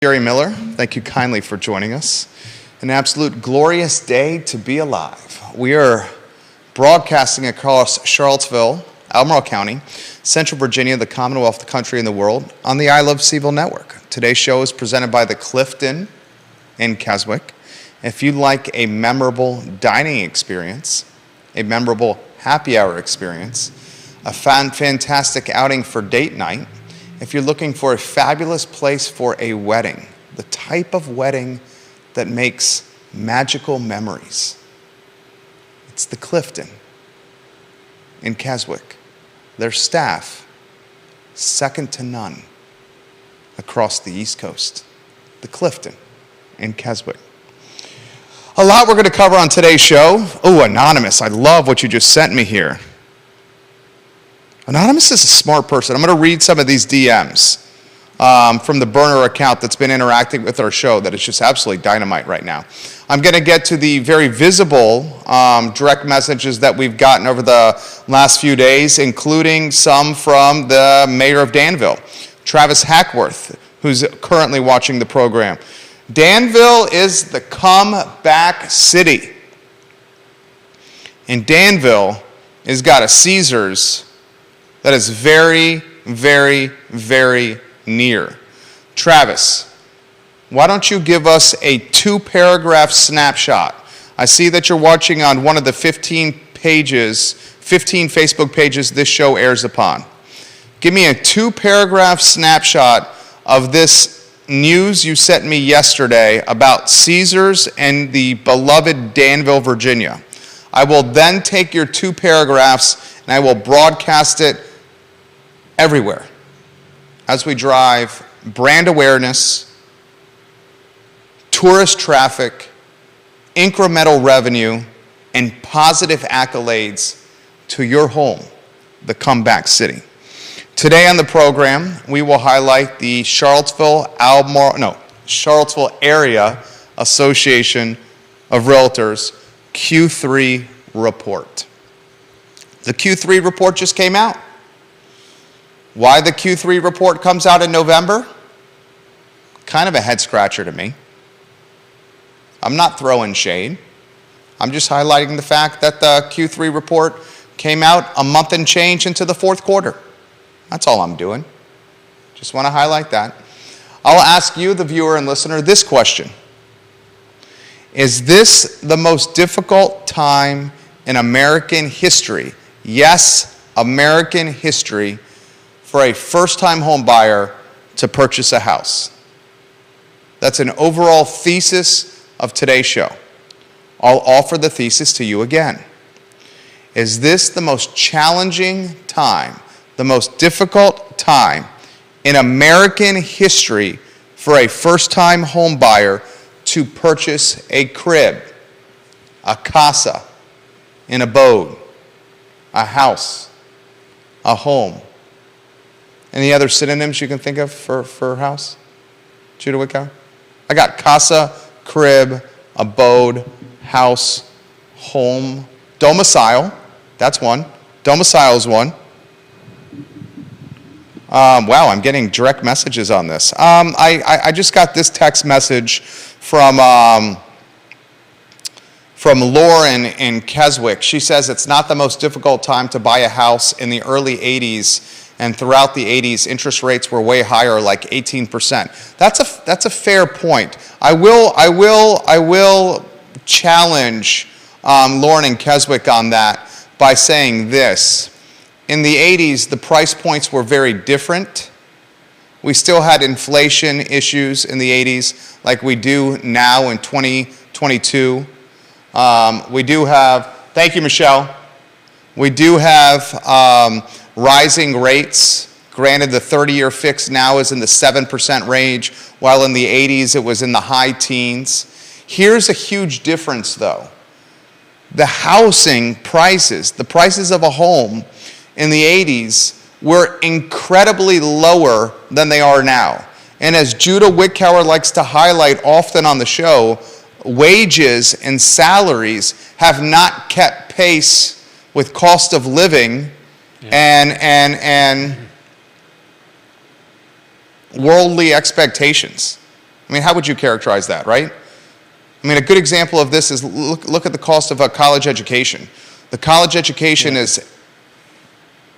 Gary Miller, thank you kindly for joining us. An absolute glorious day to be alive. We are broadcasting across Charlottesville, Albemarle County, Central Virginia, the Commonwealth, the country, and the world on the I Love CVille Network. Today's show is presented by the Clifton in Keswick. If you'd like a memorable dining experience, a memorable happy hour experience, a fantastic outing for date night, if you're looking for a fabulous place for a wedding, the type of wedding that makes magical memories, it's the Clifton in Keswick. Their staff, second to none across the East Coast. The Clifton in Keswick. A lot we're going to cover on today's show. Oh, Anonymous, I love what you just sent me here. Anonymous is a smart person. I'm going to read some of these DMs from the burner account that's been interacting with our show that is just absolutely dynamite right now. I'm going to get to the very visible direct messages that we've gotten over the last few days, including some from the mayor of Danville, Travis Hackworth, who's currently watching the program. Danville is the comeback city. And Danville has got a Caesars that is very, very, very near. Travis, why don't you give us a 2-paragraph snapshot? I see that you're watching on one of the 15 Facebook pages this show airs upon. Give me a 2-paragraph snapshot of this news you sent me yesterday about Caesars and the beloved Danville, Virginia. I will then take your 2 paragraphs and I will broadcast it everywhere as we drive brand awareness, tourist traffic, incremental revenue, and positive accolades to your home, the comeback city. Today on the program, we will highlight the Charlottesville Area Association of Realtors Q3 report. The Q3 report just came out. Why the Q3 report comes out in November? Kind of a head scratcher to me. I'm not throwing shade. I'm just highlighting the fact that the Q3 report came out a month and change into the fourth quarter. That's all I'm doing. Just want to highlight that. I'll ask you, the viewer and listener, this question. Is this the most difficult time in American history? Yes, American history, for a first-time home buyer to purchase a house. That's an overall thesis of today's show. I'll offer the thesis to you again. Is this the most challenging time, the most difficult time in American history for a first-time home buyer to purchase a crib, a casa, an abode, a house, a home? Any other synonyms you can think of for house? Judah Wickow? I got casa, crib, abode, house, home, domicile. That's one. Domicile is one. Wow, I'm getting direct messages on this. I just got this text message from Lauren in Keswick. She says it's not the most difficult time to buy a house in the early 80s. And throughout the 80s, interest rates were way higher, like 18%. That's a fair point. I will challenge Lauren and Keswick on that by saying this. In the 80s, the price points were very different. We still had inflation issues in the 80s like we do now in 2022. We do have, thank you, Michelle. We do have rising rates. Granted, the 30-year fix now is in the 7% range, while in the 80s it was in the high teens. Here's a huge difference, though. The housing prices, the prices of a home in the 80s were incredibly lower than they are now. And as Judah Wickower likes to highlight often on the show, wages and salaries have not kept pace with cost of living and worldly expectations. I mean, how would you characterize that, right? I mean, a good example of this is look at the cost of a college education. The college education is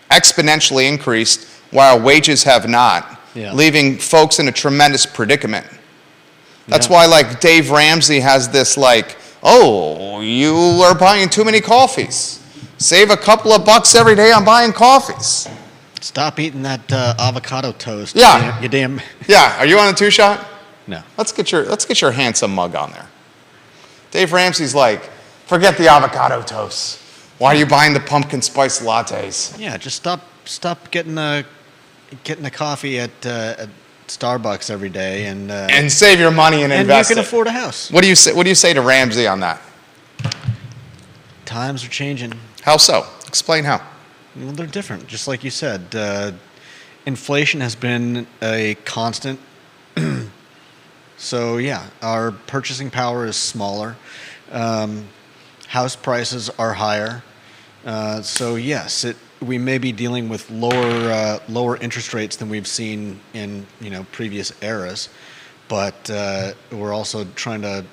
exponentially increased while wages have not, leaving folks in a tremendous predicament. That's why, like, Dave Ramsey has this, like, oh, you are buying too many coffees. Save a couple of bucks every day on buying coffees. Stop eating that avocado toast. Yeah. You damn. Yeah. Are you on a two-shot? No. Let's get your handsome mug on there. Dave Ramsey's like, forget the avocado toast. Why are you buying the pumpkin spice lattes? Yeah, just stop getting a coffee at Starbucks every day and save your money and invest. And you can afford a house. What do you say to Ramsey on that? Times are changing. How so? Explain how. Well, they're different, just like you said. Inflation has been a constant. So yeah, our purchasing power is smaller. House prices are higher. So yes, we may be dealing with lower interest rates than we've seen in previous eras, but we're also trying to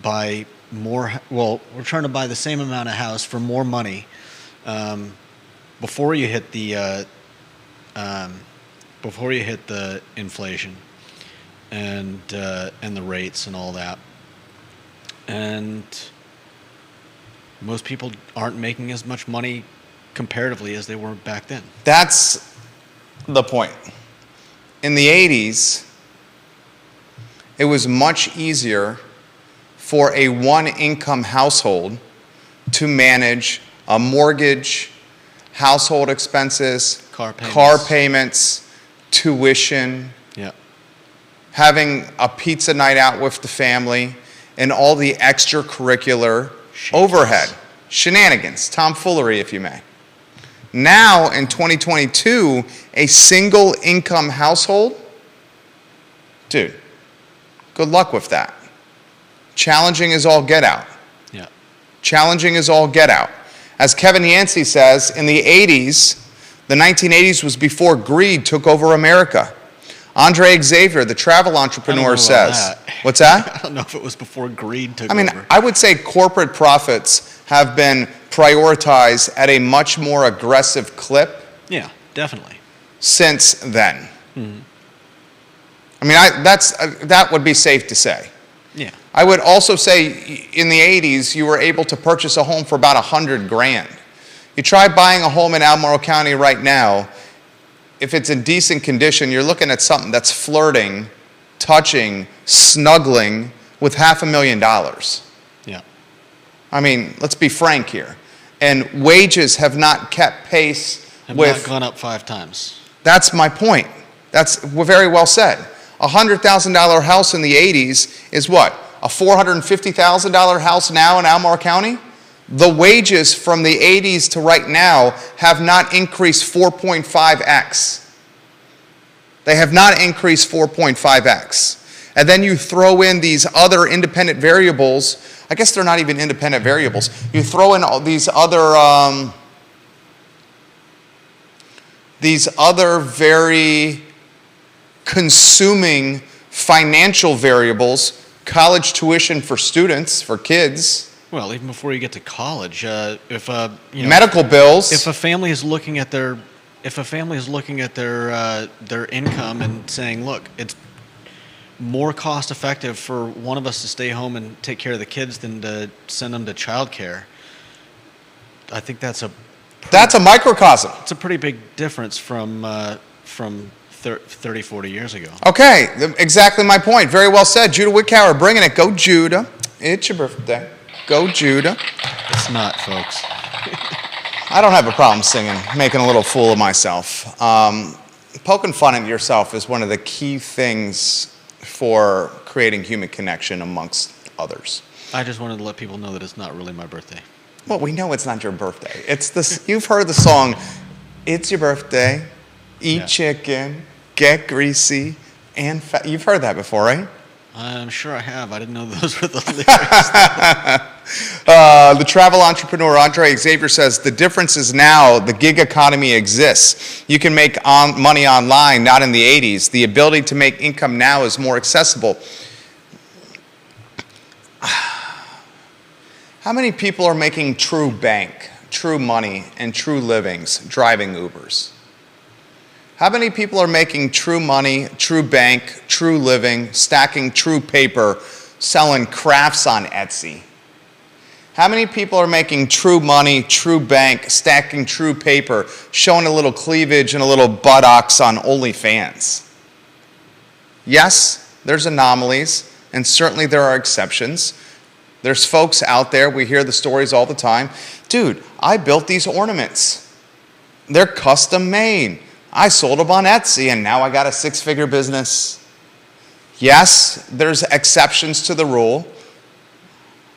buy more. Well, we're trying to buy the same amount of house for more money before you hit the inflation and the rates and all that. And most people aren't making as much money comparatively as they were back then. That's the point. In the 80s, it was much easier for a one-income household to manage a mortgage, household expenses, car payments, tuition, having a pizza night out with the family, and all the extracurricular overhead, shenanigans, tomfoolery, if you may. Now, in 2022, a single income household, dude, good luck with that. Challenging is all get out. Yeah. Challenging is all get out. As Kevin Yancey says, in the 80s, the 1980s was before greed took over America. Andre Xavier, the travel entrepreneur, says, what's that? I don't know if it was before greed took over. I mean, I would say corporate profits have been prioritized at a much more aggressive clip. Yeah, definitely. Since then. Mm-hmm. I mean, that would be safe to say. Yeah. I would also say in the 80s, you were able to purchase a home for about $100,000. You try buying a home in Albemarle County right now, if it's in decent condition, you're looking at something that's flirting, touching, snuggling with $500,000. Yeah. I mean, let's be frank here. And wages have not kept pace with... Have not gone up 5 times. That's my point. That's very well said. A $100,000 house in the 80s is what? A $450,000 house now in Albemarle County? The wages from the 80s to right now have not increased 4.5x. They have not increased 4.5x. And then you throw in these other independent variables. I guess they're not even independent variables. You throw in all these other very consuming financial variables, college tuition for students, for kids. Well, even before you get to college, if medical bills. If a family is looking at their income and saying, look, it's more cost effective for one of us to stay home and take care of the kids than to send them to childcare, I think that's a microcosm. It's a pretty big difference from 30, 40 years ago. Okay, exactly my point. Very well said. Judah Wickower bringing it. Go, Judah. It's your birthday. Go, Judah. It's not, folks. I don't have a problem singing, making a little fool of myself. Poking fun at yourself is one of the key things for creating human connection amongst others. I just wanted to let people know that it's not really my birthday. Well, we know it's not your birthday. It's this. You've heard the song, "It's your birthday, eat chicken, get greasy, and fat." You've heard that before, right? I'm sure I have. I didn't know those were the lyrics. The travel entrepreneur Andre Xavier says, the difference is now the gig economy exists. You can make money online, not in the 80s. The ability to make income now is more accessible. How many people are making true bank, true money, and true livings driving Ubers? How many people are making true money, true bank, true living, stacking true paper, selling crafts on Etsy? How many people are making true money, true bank, stacking true paper, showing a little cleavage and a little buttocks on OnlyFans? Yes, there's anomalies, and certainly there are exceptions. There's folks out there, we hear the stories all the time. Dude, I built these ornaments. They're custom made. I sold them on Etsy, and now I got a 6-figure business. Yes, there's exceptions to the rule.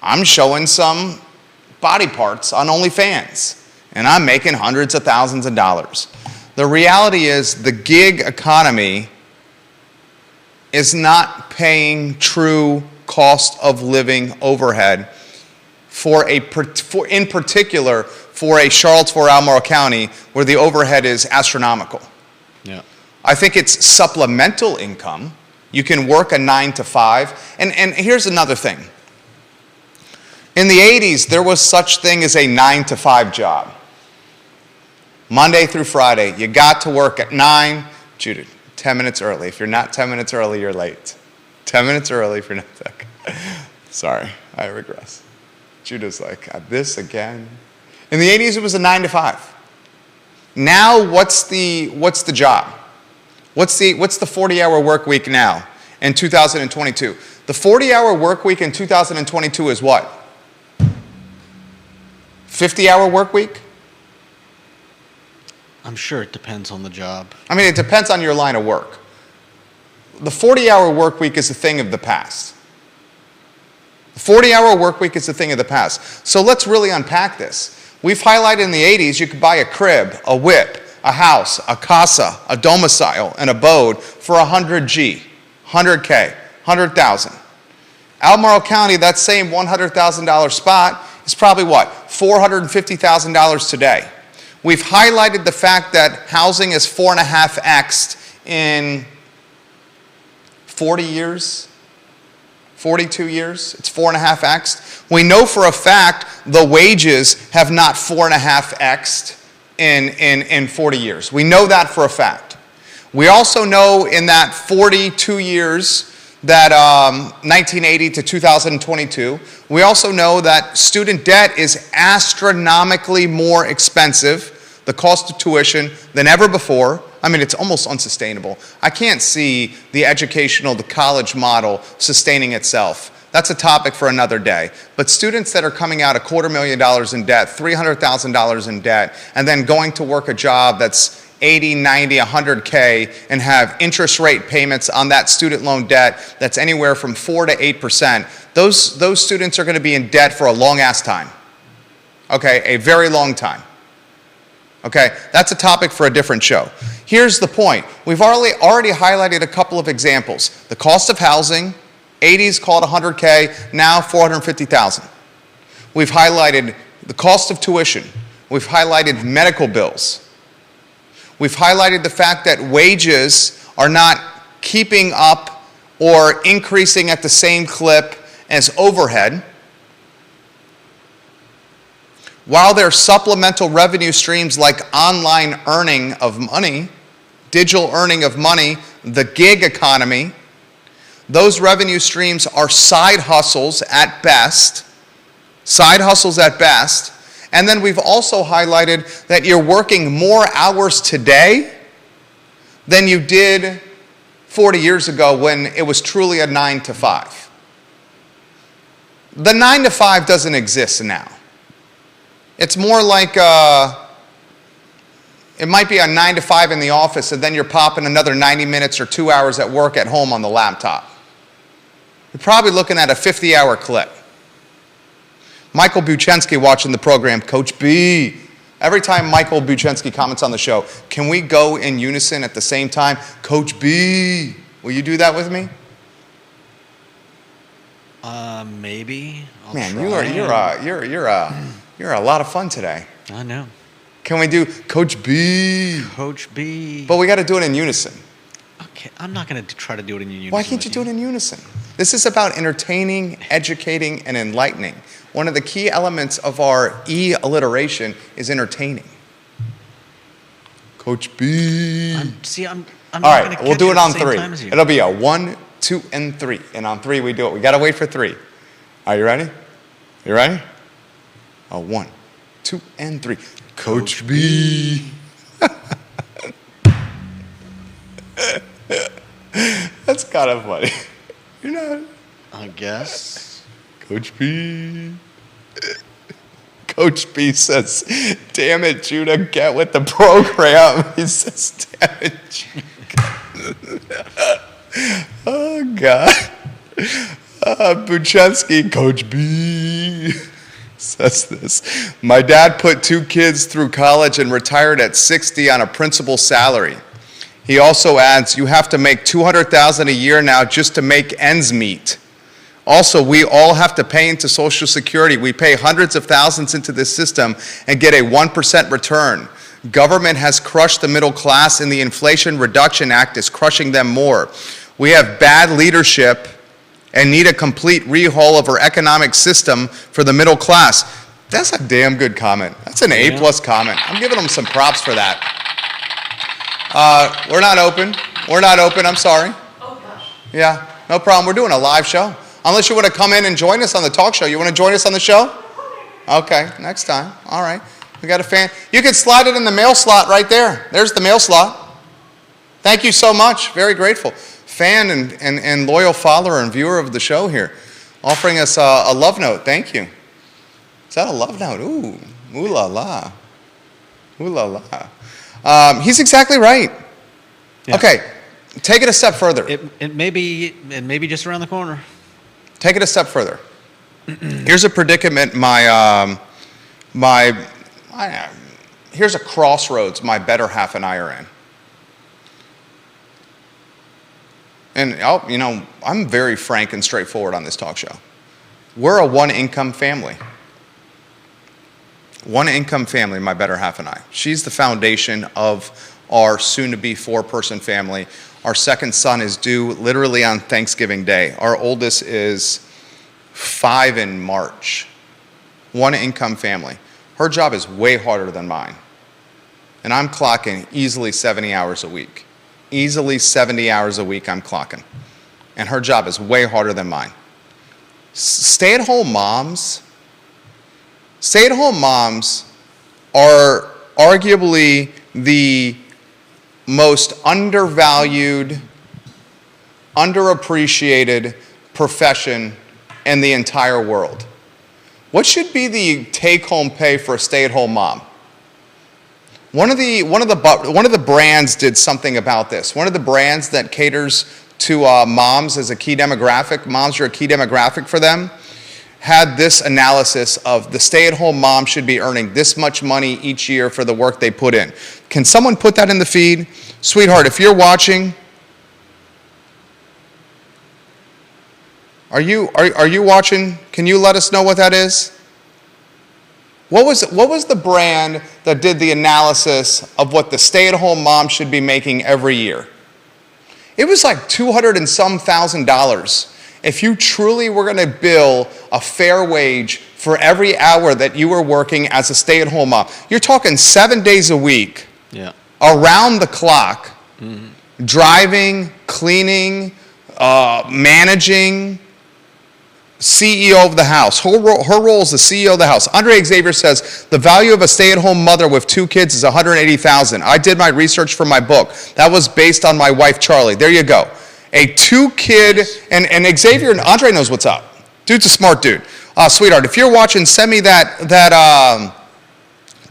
I'm showing some body parts on OnlyFans, and I'm making hundreds of thousands of dollars. The reality is the gig economy is not paying true cost of living overhead in particular for a Charlottesville, Albemarle County, where the overhead is astronomical. Yeah. I think it's supplemental income. You can work a 9 to 5. And here's another thing. In the 80s, there was such thing as a 9 to 5 job. Monday through Friday, you got to work at 9. Judith, 10 minutes early. If you're not 10 minutes early, you're late. 10 minutes early if you're not. Sorry, I regress. Judah's like, this again? In the 80s, it was a 9 to 5. Now, what's the job? What's the 40-hour work week now in 2022? The 40-hour work week in 2022 is what? 50-hour work week? I'm sure it depends on the job. I mean, it depends on your line of work. The 40-hour work week is a thing of the past. The 40-hour work week is a thing of the past. So let's really unpack this. We've highlighted in the 80s you could buy a crib, a whip, a house, a casa, a domicile, an abode for $100K, 100,000. Albemarle County, that same $100,000 spot is probably what? $450,000 today. We've highlighted the fact that housing is 4.5x'd in 40 years, 42 years, it's 4.5x'd. We know for a fact the wages have not 4.5x'd in 40 years. We know that for a fact. We also know in that 42 years, that 1980 to 2022, we also know that student debt is astronomically more expensive, the cost of tuition, than ever before. I mean, it's almost unsustainable. I can't see the college model sustaining itself. That's a topic for another day. But students that are coming out $250,000 in debt, $300,000 in debt, and then going to work a job that's 80, 90, 100K, and have interest rate payments on that student loan debt that's anywhere from 4 to 8%, those students are going to be in debt for a long-ass time. Okay, a very long time. Okay, that's a topic for a different show. Here's the point. We've already highlighted a couple of examples. The cost of housing, 80s called 100K, now 450,000. We've highlighted the cost of tuition. We've highlighted medical bills. We've highlighted the fact that wages are not keeping up or increasing at the same clip as overhead. While there are supplemental revenue streams like online earning of money, digital earning of money, the gig economy, those revenue streams are side hustles at best. Side hustles at best. And then we've also highlighted that you're working more hours today than you did 40 years ago when it was truly a 9 to 5. The 9 to 5 doesn't exist now. It's more like it might be a 9 to 5 in the office and then you're popping another 90 minutes or 2 hours at work at home on the laptop. You're probably looking at a 50-hour clip. Michael Buchensky watching the program, Coach B. Every time Michael Buchensky comments on the show, can we go in unison at the same time? Coach B, will you do that with me? Maybe. I'll Man, try. you're a lot of fun today. I know. Can we do Coach B? Coach B. But we got to do it in unison. Okay, I'm not going to try to do it in unison. Why can't you do it in unison? This is about entertaining, educating, and enlightening. One of the key elements of our E-alliteration is entertaining. Coach B. I'm All not right, going to we'll do it on at the same three. time as you. It'll be a 1, 2, and 3. And on 3, we do it. We got to wait for 3. Are you ready? You ready? A 1, 2, and 3. Coach B. That's kind of funny. You know, I guess. Coach B. Coach B says, damn it, Judah, get with the program. He says, damn it, Judah. Oh, God. Buchensky, Coach B. says this. My dad put 2 kids through college and retired at 60 on a principal salary. He also adds, you have to make $200,000 a year now just to make ends meet. Also, we all have to pay into Social Security. We pay hundreds of thousands into this system and get a 1% return. Government has crushed the middle class, and the Inflation Reduction Act is crushing them more. We have bad leadership and need a complete rehaul of our economic system for the middle class. That's a damn good comment. That's an A+ comment. I'm giving them some props for that. We're not open. We're not open. I'm sorry. Oh, gosh. Yeah, no problem. We're doing a live show. Unless you want to come in and join us on the talk show. You want to join us on the show? Okay, next time. All right. We got a fan. You can slide it in the mail slot right there. There's the mail slot. Thank you so much. Very grateful. Fan and loyal follower and viewer of the show here. Offering us a love note. Thank you. Is that a love note? Ooh. Ooh la la. Ooh la la. He's exactly right. Yeah. Okay. Take it a step further. It may be just around the corner. Take it a step further. Here's a predicament here's a crossroads my better half and I are in. And I'm very frank and straightforward on this talk show. We're a one-income family. One-income family, my better half and I. She's the foundation of our soon-to-be 4-person family. Our second son is due literally on Thanksgiving Day. Our oldest is 5 in March. One-income family. Her job is way harder than mine. And I'm clocking easily 70 hours a week. Easily 70 hours a week I'm clocking. And her job is way harder than mine. Stay-at-home moms are arguably the most undervalued, underappreciated profession in the entire world. What should be the take-home pay for a stay-at-home mom? One of the brands did something about this. One of the brands that caters to moms as a key demographic, moms are a key demographic for them, had this analysis of the stay-at-home mom should be earning this much money each year for the work they put in. Can someone put that in the feed? Sweetheart, if you're watching, are you watching? Can you let us know what that is? What was the brand that did the analysis of what the stay-at-home mom should be making every year? It was like $200 and some thousand. If you truly were going to bill a fair wage for every hour that you were working as a stay-at-home mom, you're talking 7 days a week, around the clock, driving, cleaning, managing, CEO of the house. Her role is the CEO of the house. Andre Xavier says the value of a stay-at-home mother with 2 kids is $180,000. I did my research for my book. That was based on my wife, Charlie. There you go. A 2-kid, and Xavier and Andre knows what's up. Dude's a smart dude. Sweetheart, if you're watching, send me that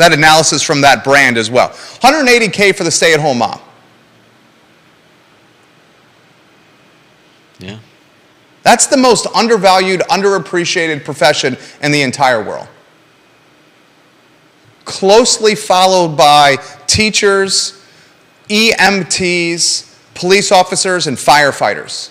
analysis from that brand as well. $180K for the stay-at-home mom. Yeah. That's the most undervalued, underappreciated profession in the entire world. Closely followed by teachers, EMTs, police officers, and firefighters.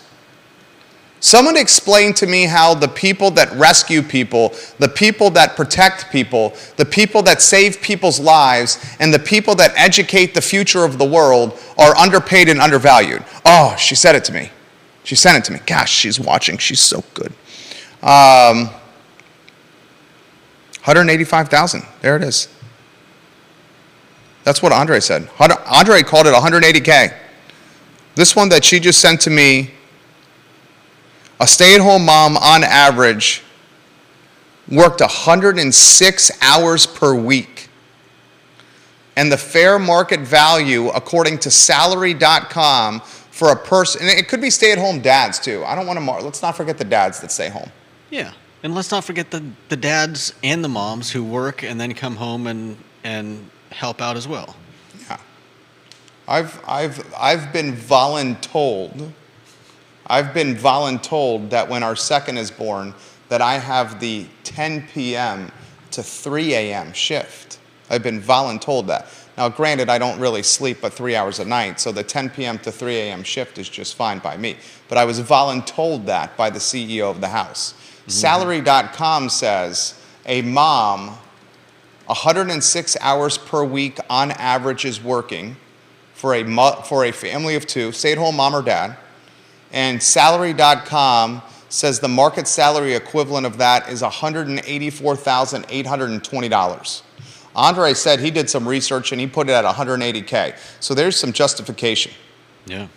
Someone explain to me how the people that rescue people, the people that protect people, the people that save people's lives, and the people that educate the future of the world are underpaid and undervalued. Oh, she said it to me. She sent it to me. Gosh, she's watching. She's so good. 185,000. There it is. That's what Andre said. Andre called it 180K. This one that she just sent to me, a stay-at-home mom on average worked 106 hours per week. And the fair market value, according to salary.com, for a person, and it could be stay-at-home dads too. I don't want to, let's not forget the dads that stay home. Yeah, and let's not forget the dads and the moms who work and then come home and help out as well. Yeah, I've been voluntold. I've been voluntold that when our second is born, that I have the 10 p.m. to 3 a.m. shift. I've been voluntold that. Now, granted, I don't really sleep but 3 hours a night, so the 10 p.m. to 3 a.m. shift is just fine by me. But I was voluntold that by the CEO of the house. Mm-hmm. Salary.com says a mom, 106 hours per week on average is working for a family of two, stay-at-home mom or dad. And salary.com says the market salary equivalent of that is $184,820. Andre said he did some research and he put it at 180K. So there's some justification. Yeah.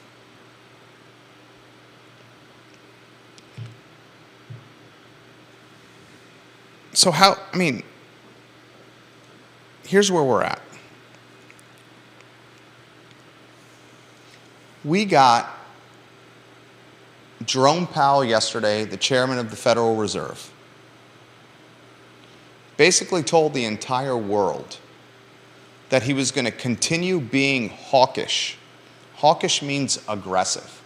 So here's where we're at. We got Jerome Powell yesterday, the chairman of the Federal Reserve, basically told the entire world that he was going to continue being hawkish. Hawkish means aggressive,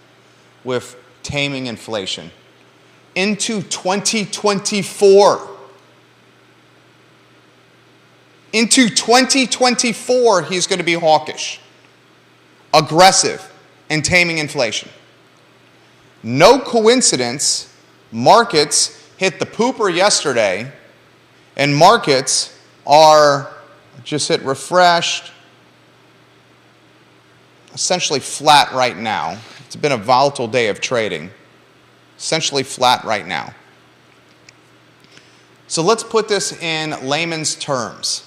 with taming inflation into 2024. Into 2024, he's going to be hawkish, aggressive, and taming inflation. No coincidence, markets hit the pooper yesterday, and markets are, just hit refreshed, essentially flat right now. It's been a volatile day of trading. Essentially flat right now. So let's put this in layman's terms.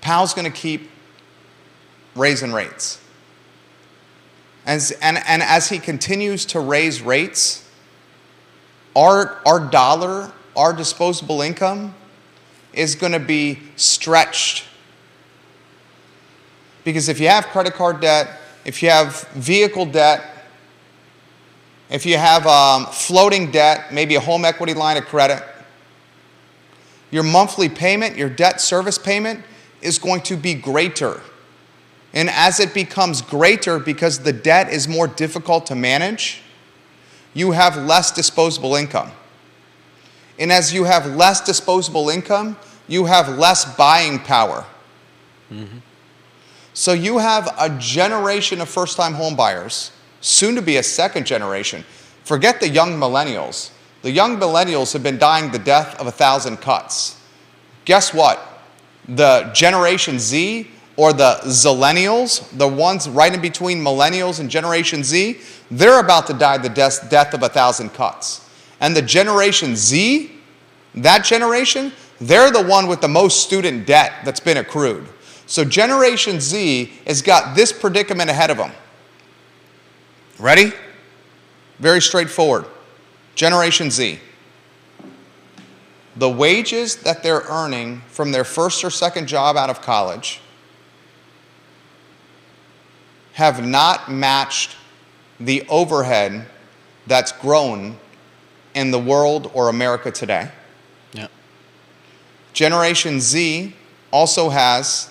Powell's going to keep raising rates. And as he continues to raise rates, our dollar, our disposable income is going to be stretched. Because if you have credit card debt, if you have vehicle debt, if you have floating debt, maybe a home equity line of credit, your monthly payment, your debt service payment is going to be greater. And as it becomes greater because the debt is more difficult to manage, you have less disposable income. And as you have less disposable income, you have less buying power. Mm-hmm. So you have a generation of first-time home buyers, soon to be a second generation. Forget the young millennials. The young millennials have been dying the death of 1,000 cuts. Guess what? The Generation Z, or the Zillennials, the ones right in between millennials and Generation Z, they're about to die the death of 1,000 cuts. And the Generation Z, that generation, they're the one with the most student debt that's been accrued. So Generation Z has got this predicament ahead of them. Ready? Very straightforward. Generation Z. The wages that they're earning from their first or second job out of college have not matched the overhead that's grown in the world or America today. Yep. Generation Z also has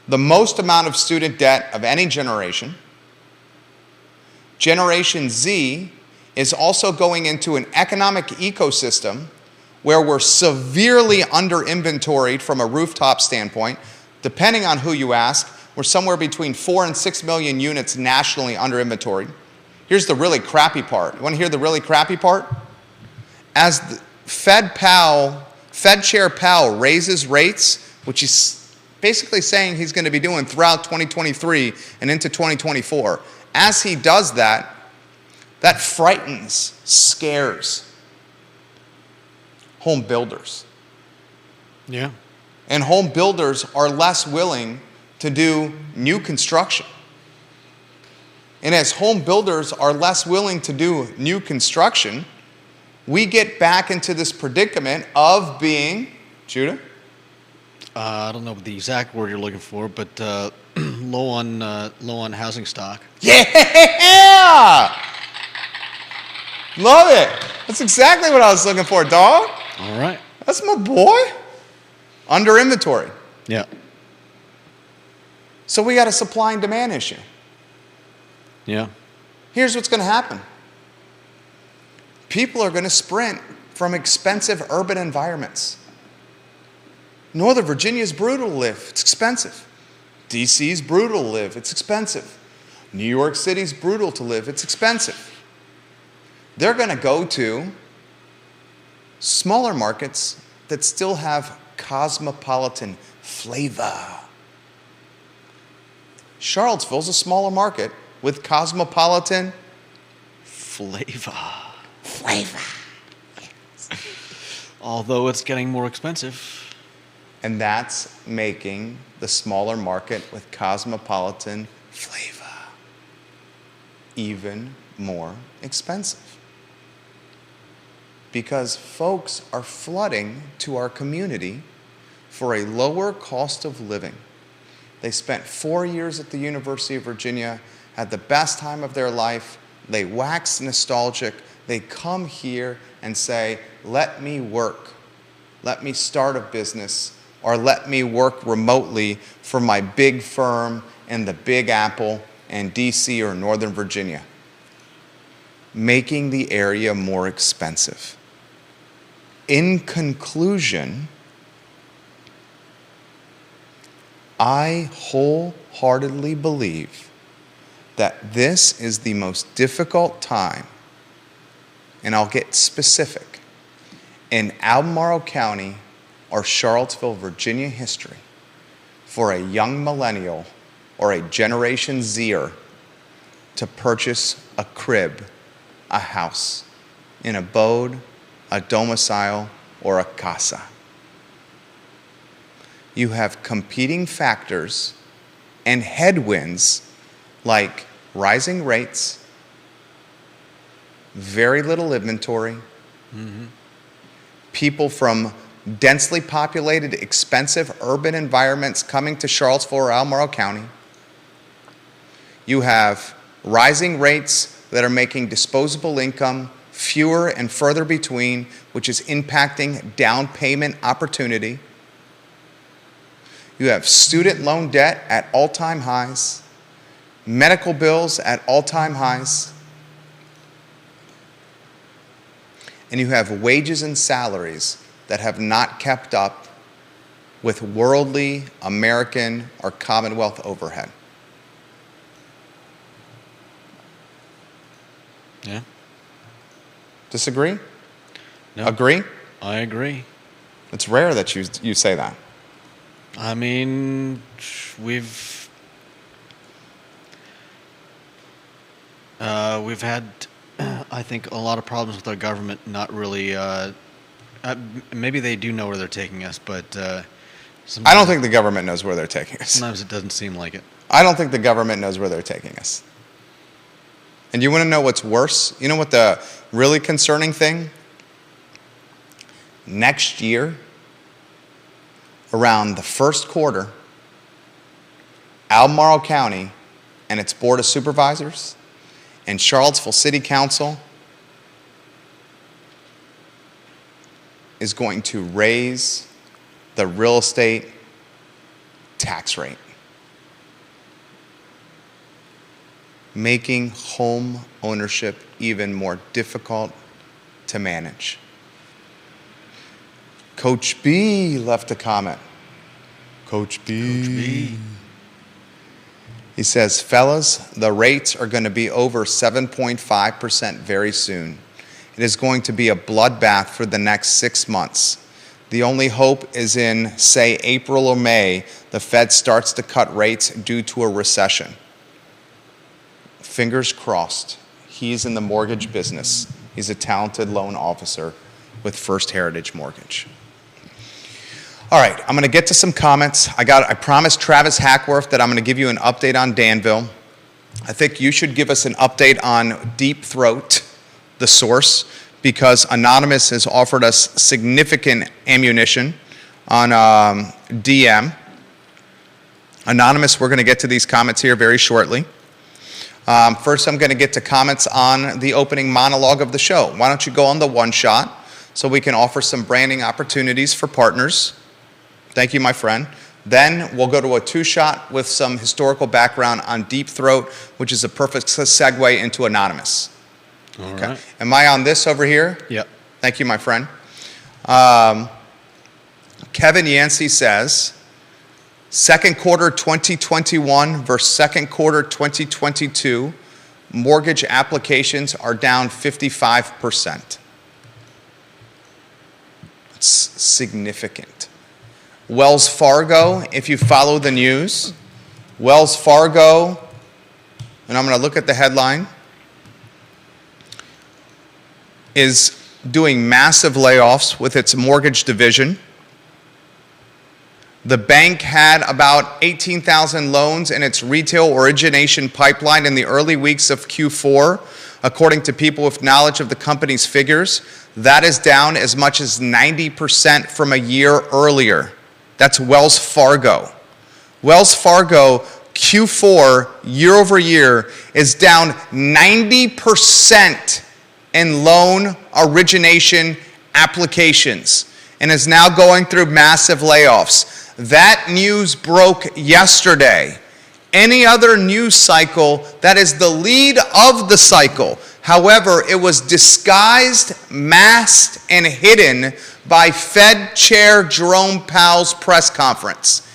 the most amount of student debt of any generation. Generation Z is also going into an economic ecosystem where we're severely under-inventoried from a rooftop standpoint. Depending on who you ask, we're somewhere between 4 and 6 million units nationally under-inventoried. Here's the really crappy part. You want to hear the really crappy part? As the Fed Chair Powell raises rates, which he's basically saying he's going to be doing throughout 2023 and into 2024, as he does that, that frightens, scares home builders. Yeah. And home builders are less willing to do new construction. And as home builders are less willing to do new construction, we get back into this predicament of being, Judah? I don't know the exact word you're looking for, but low on housing stock. Yeah! Love it. That's exactly what I was looking for, dog. All right. That's my boy. Under inventory. Yeah. So we got a supply and demand issue. Yeah. Here's what's going to happen. People are going to sprint from expensive urban environments. Northern Virginia is brutal to live. It's expensive. D.C. is brutal to live. It's expensive. New York City is brutal to live. It's expensive. They're going to go to smaller markets that still have cosmopolitan flavor. Charlottesville's a smaller market with cosmopolitan Flavor. flavor. Although it's getting more expensive. And that's making the smaller market with cosmopolitan flavor even more expensive. Because folks are flooding to our community for a lower cost of living. They spent 4 years at the University of Virginia, had the best time of their life. They wax nostalgic. They come here and say, let me work. Let me start a business, or let me work remotely for my big firm in the Big Apple in DC or Northern Virginia, making the area more expensive. In conclusion, I wholeheartedly believe that this is the most difficult time, and I'll get specific, in Albemarle County or Charlottesville, Virginia history for a young millennial or a Generation Zer to purchase a crib, a house, an abode, a domicile, or a casa. You have competing factors and headwinds like rising rates, very little inventory, people from densely populated, expensive urban environments coming to Charlottesville or Albemarle County. You have rising rates that are making disposable income fewer and further between, which is impacting down payment opportunity. You have student loan debt at all-time highs, medical bills at all-time highs, and you have wages and salaries that have not kept up with worldly, American, or Commonwealth overhead. Yeah. Disagree? No. Agree? I agree. It's rare that you say that. I mean, we've had, I think, a lot of problems with our government not really. Maybe they do know where they're taking us, but I don't think the government knows where they're taking us. sometimes it doesn't seem like it. I don't think the government knows where they're taking us. And you want to know what's worse? You know what the really concerning thing? Next year, around the first quarter, Albemarle County and its Board of Supervisors and Charlottesville City Council is going to raise the real estate tax rate, making home ownership even more difficult to manage. Coach B left a comment. Coach B. He says, fellas, the rates are going to be over 7.5% very soon. It is going to be a bloodbath for the next 6 months. The only hope is in, say, April or May, the Fed starts to cut rates due to a recession. Fingers crossed. He's in the mortgage business. He's a talented loan officer with First Heritage Mortgage. All right, I'm going to get to some comments. I promised Travis Hackworth that I'm going to give you an update on Danville. I think you should give us an update on Deep Throat, the source, because Anonymous has offered us significant ammunition on DM. Anonymous, we're going to get to these comments here very shortly. First, I'm going to get to comments on the opening monologue of the show. Why don't you go on the one shot so we can offer some branding opportunities for partners. Thank you, my friend. Then we'll go to a two-shot with some historical background on Deep Throat, which is a perfect segue into Anonymous. All Okay. right. Am I on this over here? Yep. Thank you, my friend. Kevin Yancey says, second quarter 2021 versus second quarter 2022, mortgage applications are down 55%. It's significant. Wells Fargo, if you follow the news, Wells Fargo, and I'm going to look at the headline, is doing massive layoffs with its mortgage division. The bank had about 18,000 loans in its retail origination pipeline in the early weeks of Q4, according to people with knowledge of the company's figures. That is down as much as 90% from a year earlier. That's Wells Fargo. Wells Fargo Q4 year over year is down 90% in loan origination applications and is now going through massive layoffs. That news broke yesterday. Any other news cycle, that is the lead of the cycle. However, it was disguised, masked, and hidden by Fed Chair Jerome Powell's press conference.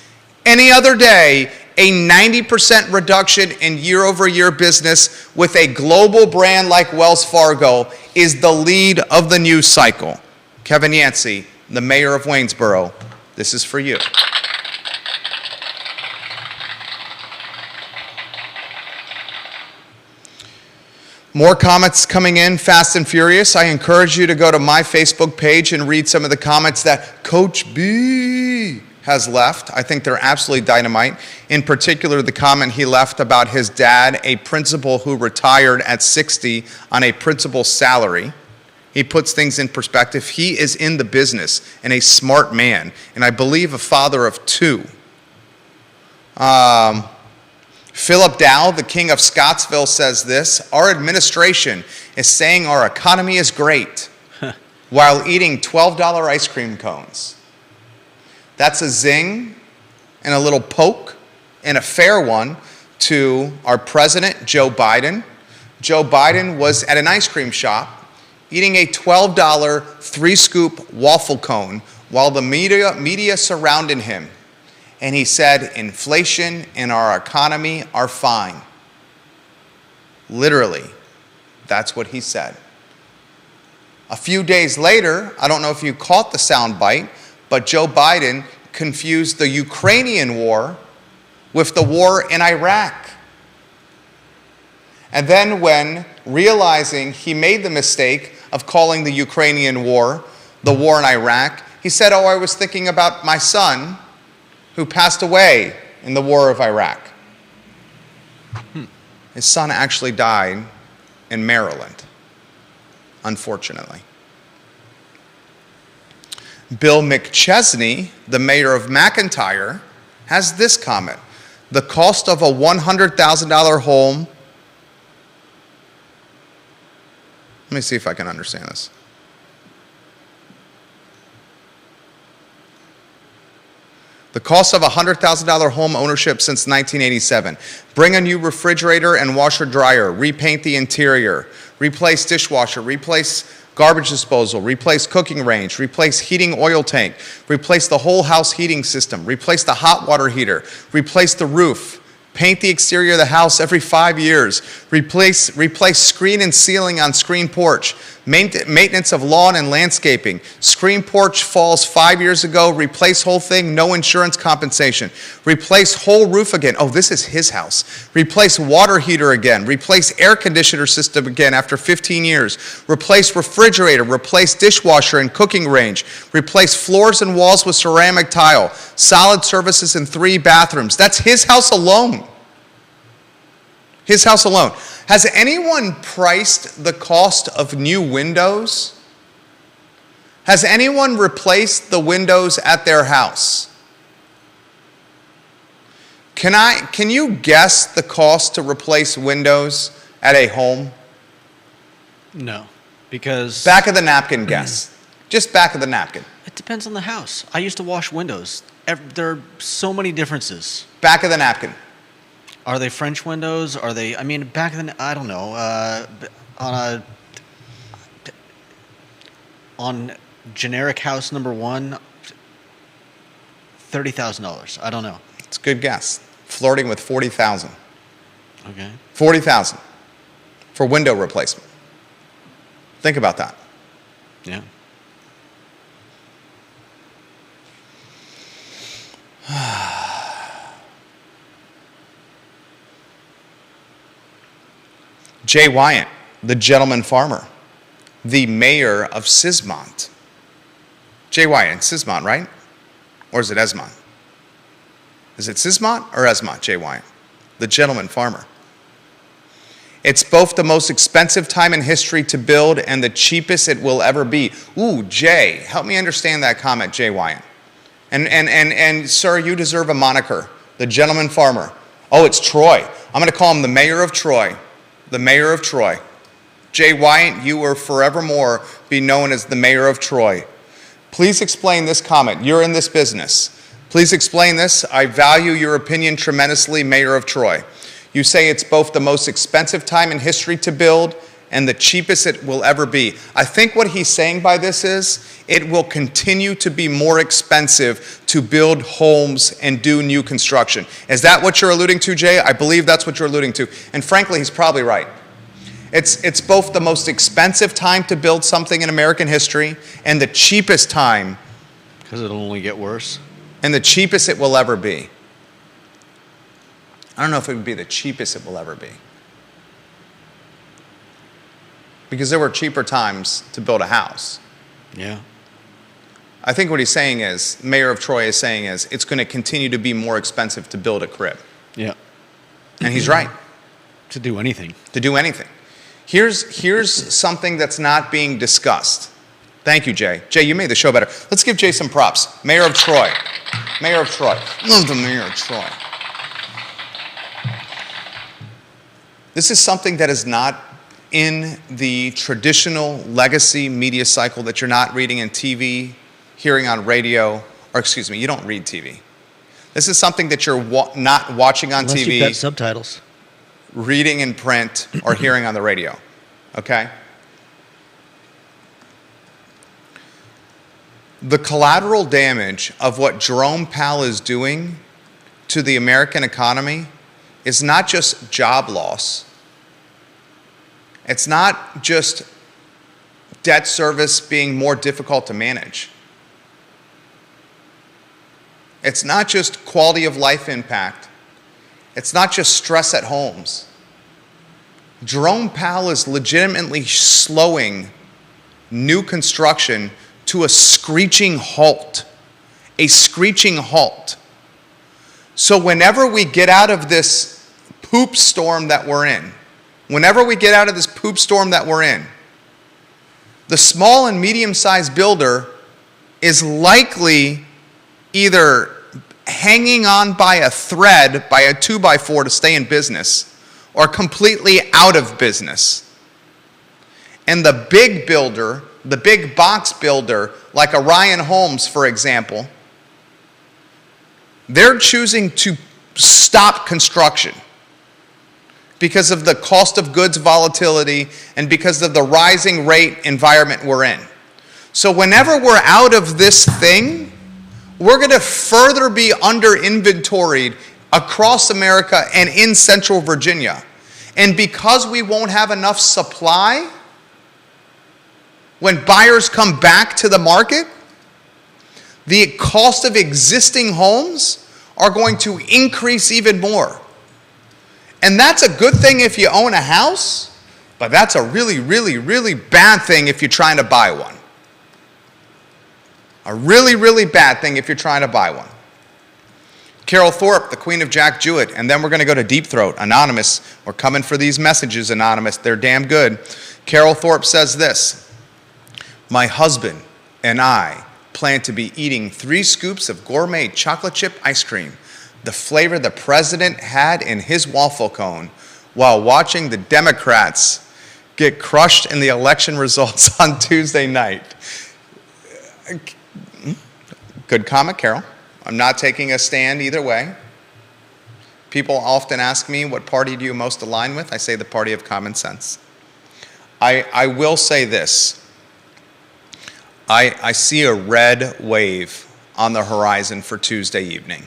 Any other day, a 90% reduction in year-over-year business with a global brand like Wells Fargo is the lead of the news cycle. Kevin Yancey, the mayor of Waynesboro, this is for you. More comments coming in fast and furious. I encourage you to go to my Facebook page and read some of the comments that Coach B has left. I think they're absolutely dynamite. In particular, the comment he left about his dad, a principal who retired at 60 on a principal's salary. He puts things in perspective. He is in the business and a smart man, and I believe a father of two. Philip Dow, the king of Scottsville, says this: our administration is saying our economy is great while eating $12 ice cream cones. That's a zing and a little poke and a fair one to our president, Joe Biden. Joe Biden was at an ice cream shop eating a $12 3-scoop waffle cone while the media surrounded him. And he said, inflation and our economy are fine. Literally, that's what he said. A few days later, I don't know if you caught the sound bite, but Joe Biden confused the Ukrainian war with the war in Iraq. And then when realizing he made the mistake of calling the Ukrainian war the war in Iraq, he said, oh, I was thinking about my son who passed away in the war of Iraq. His son actually died in Maryland, unfortunately. Bill McChesney, the mayor of McIntyre, has this comment: the cost of a $100,000 home, let me see if I can understand this. The cost of a $100,000 home ownership since 1987. Bring a new refrigerator and washer dryer, repaint the interior, replace dishwasher, replace garbage disposal, replace cooking range, replace heating oil tank, replace the whole house heating system, replace the hot water heater, replace the roof, Paint the exterior of the house every 5 years. Replace screen and ceiling on screen porch. Maintenance of lawn and landscaping. Screen porch falls 5 years ago. Replace whole thing, no insurance compensation. Replace whole roof again. Oh, this is his house. Replace water heater again. Replace air conditioner system again after 15 years. Replace refrigerator. Replace dishwasher and cooking range. Replace floors and walls with ceramic tile. Solid surfaces in 3 bathrooms. That's his house alone. His house alone. Has anyone priced the cost of new windows? Has anyone replaced the windows at their house? Can you guess the cost to replace windows at a home? No, because Back of the napkin guess. Just back of the napkin. it depends on the house. I used to wash windows. There are so many differences. Back of the napkin. Are they French windows? Are they? I mean, back then, I don't know. On generic house number 1, $30,000. I don't know. It's a good guess. Flirting with 40,000. Okay. 40,000 for window replacement. Think about that. Yeah. Jay Wyant, the gentleman farmer, the mayor of Sismont. Jay Wyant, Sismont, right? Or is it Esmont? Is it Sismont or Esmont, Jay Wyant? The gentleman farmer. It's both the most expensive time in history to build and the cheapest it will ever be. Ooh, Jay, help me understand that comment, Jay Wyant. And sir, you deserve a moniker, the gentleman farmer. Oh, it's Troy. I'm going to call him the mayor of Troy. The mayor of Troy. Jay Wyant, you will forevermore be known as the mayor of Troy. Please explain this comment. You're in this business. Please explain this. I value your opinion tremendously, mayor of Troy. You say it's both the most expensive time in history to build and the cheapest it will ever be. I think what he's saying by this is it will continue to be more expensive to build homes and do new construction. Is that what you're alluding to, Jay? I believe that's what you're alluding to. And frankly, he's probably right. It's both the most expensive time to build something in American history and the cheapest time. Because it'll only get worse. And the cheapest it will ever be. I don't know if it would be the cheapest it will ever be. Because there were cheaper times to build a house. Yeah. I think what he's saying is, Mayor of Troy is saying is, it's going to continue to be more expensive to build a crib. Yeah. And he's right. To do anything. To do anything. Here's something that's not being discussed. Thank you, Jay. Jay, you made the show better. Let's give Jay some props. Mayor of Troy. Mayor of Troy. Love the Mayor of Troy. This is something that is not in the traditional legacy media cycle that you're not reading in TV, hearing on radio, or excuse me, you don't read TV. This is something that you're not watching on Unless TV. you've got subtitles. Reading in print, or hearing on the radio, okay? The collateral damage of what Jerome Powell is doing to the American economy is not just job loss. It's not just debt service being more difficult to manage. It's not just quality of life impact. It's not just stress at homes. Jerome Powell is legitimately slowing new construction to a screeching halt. A screeching halt. So whenever we get out of this poop storm that we're in, the small and medium-sized builder is likely either hanging on by a thread, by a 2x4 to stay in business, or completely out of business. And the big builder, the big box builder, like Orion Homes, for example, they're choosing to stop construction because of the cost of goods volatility and because of the rising rate environment we're in. So whenever we're out of this thing, we're going to further be under inventoried across America and in Central Virginia. And because we won't have enough supply, when buyers come back to the market, the cost of existing homes are going to increase even more. And that's a good thing if you own a house, but that's a really, really, really bad thing if you're trying to buy one. A really, really bad thing if you're trying to buy one. Carol Thorpe, the Queen of Jack Jewett, and then we're going to go to Deep Throat. Anonymous, we're coming for these messages, Anonymous. They're damn good. Carol Thorpe says this: my husband and I plan to be eating 3 scoops of gourmet chocolate chip ice cream, the flavor the president had in his waffle cone, while watching the Democrats get crushed in the election results on Tuesday night. Good comment, Carol. I'm not taking a stand either way. People often ask me, what party do you most align with? I say the party of common sense. I will say this. I see a red wave on the horizon for Tuesday evening.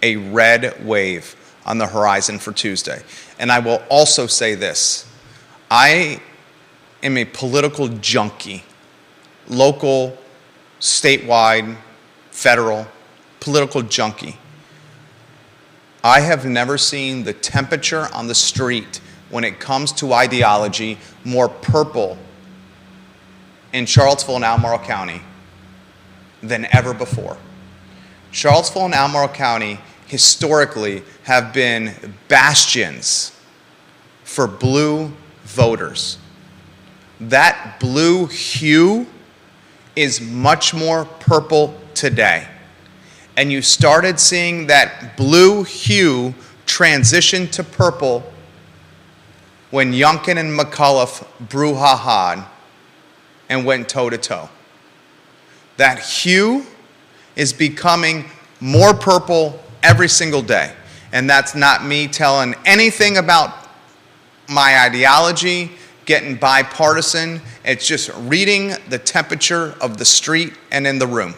A red wave on the horizon for Tuesday. And I will also say this. I am a political junkie. Local, statewide, federal, political junkie. I have never seen the temperature on the street when it comes to ideology more purple in Charlottesville and Albemarle County than ever before. Charlottesville and Albemarle County historically have been bastions for blue voters. That blue hue is much more purple today. And you started seeing that blue hue transition to purple when Youngkin and McAuliffe brouhaha'd and went toe-to-toe. That hue is becoming more purple every single day. And that's not me telling anything about my ideology, getting bipartisan. It's just reading the temperature of the street and in the room.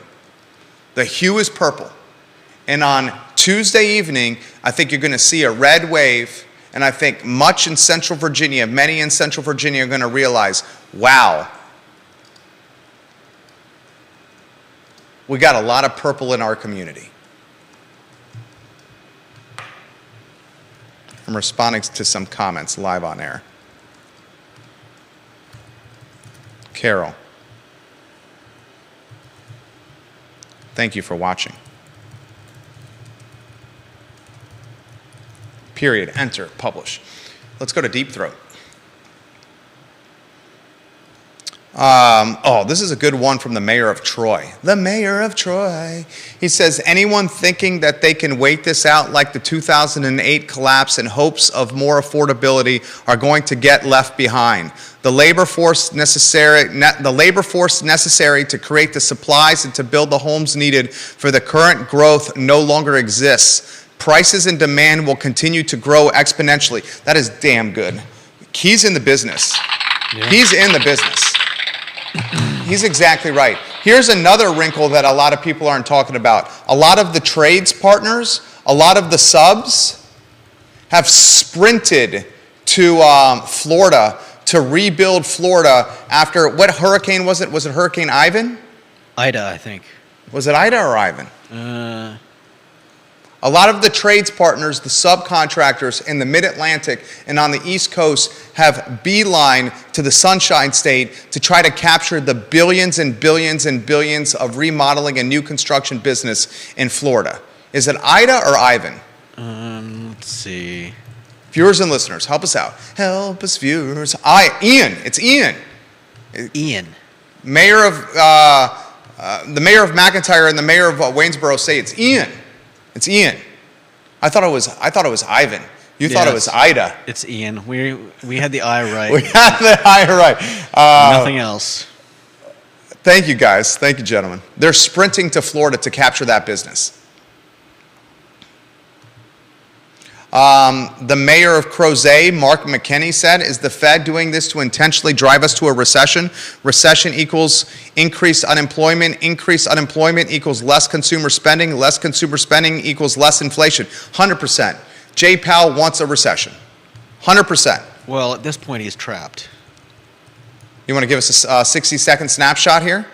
The hue is purple. And on Tuesday evening, I think you're going to see a red wave. And I think much in Central Virginia, many in Central Virginia are going to realize, wow, we got a lot of purple in our community. I'm responding to some comments live on air. Carol, thank you for watching. Period, enter, publish. Let's go to Deep Throat. This is a good one from the mayor of Troy. The mayor of Troy. He says, anyone thinking that they can wait this out like the 2008 collapse in hopes of more affordability are going to get left behind. The labor force necessary to create the supplies and to build the homes needed for the current growth no longer exists. Prices and demand will continue to grow exponentially. That is damn good. He's in the business. Yeah. He's in the business. He's exactly right. Here's another wrinkle that a lot of people aren't talking about. A lot of the trades partners, a lot of the subs have sprinted to Florida to rebuild Florida after, what hurricane was it? Was it Hurricane Ivan? Ida, I think. Was it Ida or Ivan? A lot of the trades partners, the subcontractors in the Mid-Atlantic and on the East Coast have beeline to the Sunshine State to try to capture the billions and billions and billions of remodeling and new construction business in Florida. Is it Ida or Ivan? Let's see. Viewers and listeners, help us out. Help us, viewers. Ian. It's Ian. Ian. Mayor of the mayor of McIntyre and the mayor of Waynesboro say it's Ian. It's Ian. I thought it was Ivan. You thought it was Ida. It's Ian. We had the I right. We had the I right. Nothing else. Thank you, guys. Thank you, gentlemen. They're sprinting to Florida to capture that business. The mayor of Crozet, Mark McKinney, said, is the Fed doing this to intentionally drive us to a recession? Recession equals increased unemployment equals less consumer spending equals less inflation. 100%. Jay Powell wants a recession. 100%. Well, at this point, he's trapped. You want to give us a 60-second snapshot here?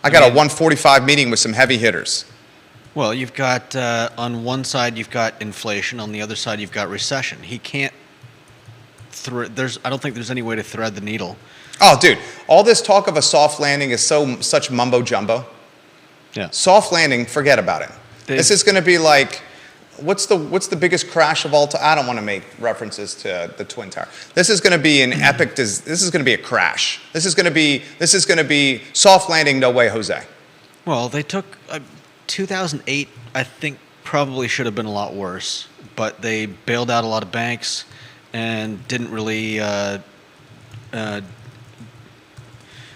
I got a 1:45 meeting with some heavy hitters. Well, you've got, on one side, you've got inflation. On the other side, you've got recession. He can't, I don't think there's any way to thread the needle. Oh, dude, all this talk of a soft landing is such mumbo jumbo. Yeah. Soft landing, forget about it. This is going to be like, what's the biggest crash of all time? I don't want to make references to the Twin Tower. This is going to be an epic, this is going to be a crash. This is going to be soft landing, no way, Jose. Well, they took, 2008, I think, probably should have been a lot worse, but they bailed out a lot of banks and didn't really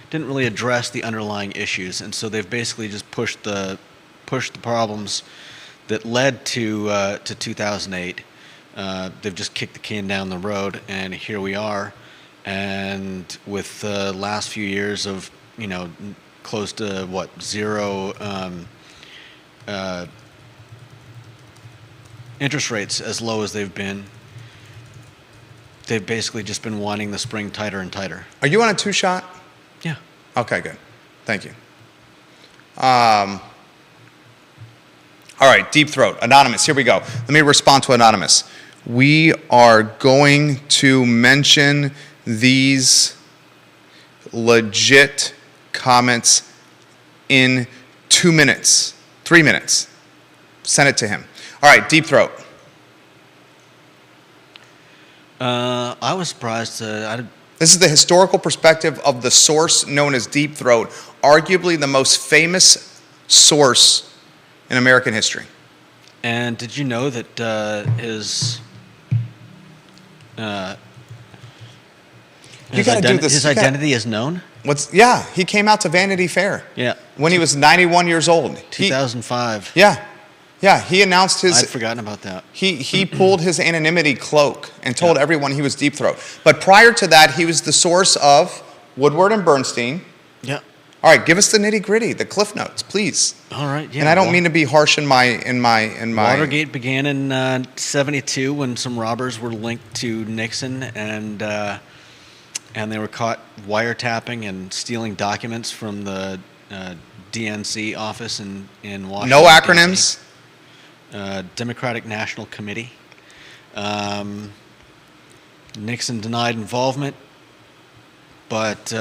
address the underlying issues, and so they've basically just pushed the problems that led to 2008. They've just kicked the can down the road, and here we are. And with the last few years of, close to zero interest rates, as low as they've been, they've basically just been winding the spring tighter and tighter. Are you on a two-shot? Yeah. Okay, good. Thank you. All right, Deep Throat, Anonymous, here we go. Let me respond to Anonymous. We are going to mention these legit comments in 2 minutes, 3 minutes. Send it to him. All right, Deep Throat. I was surprised. This is the historical perspective of the source known as Deep Throat, arguably the most famous source in American history. And did you know that his identity is known? Yeah, he came out to Vanity Fair. Yeah. When he was 91 years old. 2005. Yeah, he announced his... I'd forgotten about that. He pulled his anonymity cloak and told everyone he was Deep Throat. But prior to that, he was the source of Woodward and Bernstein. Yeah. All right, give us the nitty gritty, the cliff notes, please. All right, yeah. And I don't mean to be harsh in my. Watergate began in '72 when some robbers were linked to Nixon, and they were caught wiretapping and stealing documents from the DNC office in Washington. No acronyms. Democratic National Committee. Nixon denied involvement, but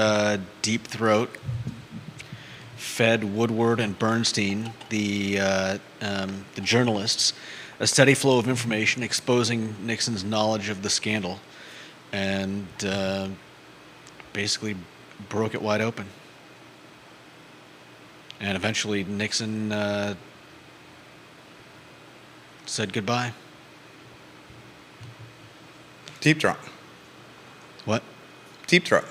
Deep Throat fed Woodward and Bernstein, the journalists, a steady flow of information exposing Nixon's knowledge of the scandal, and basically broke it wide open. And eventually Nixon said goodbye. Deep Throat. What? Deep Throat.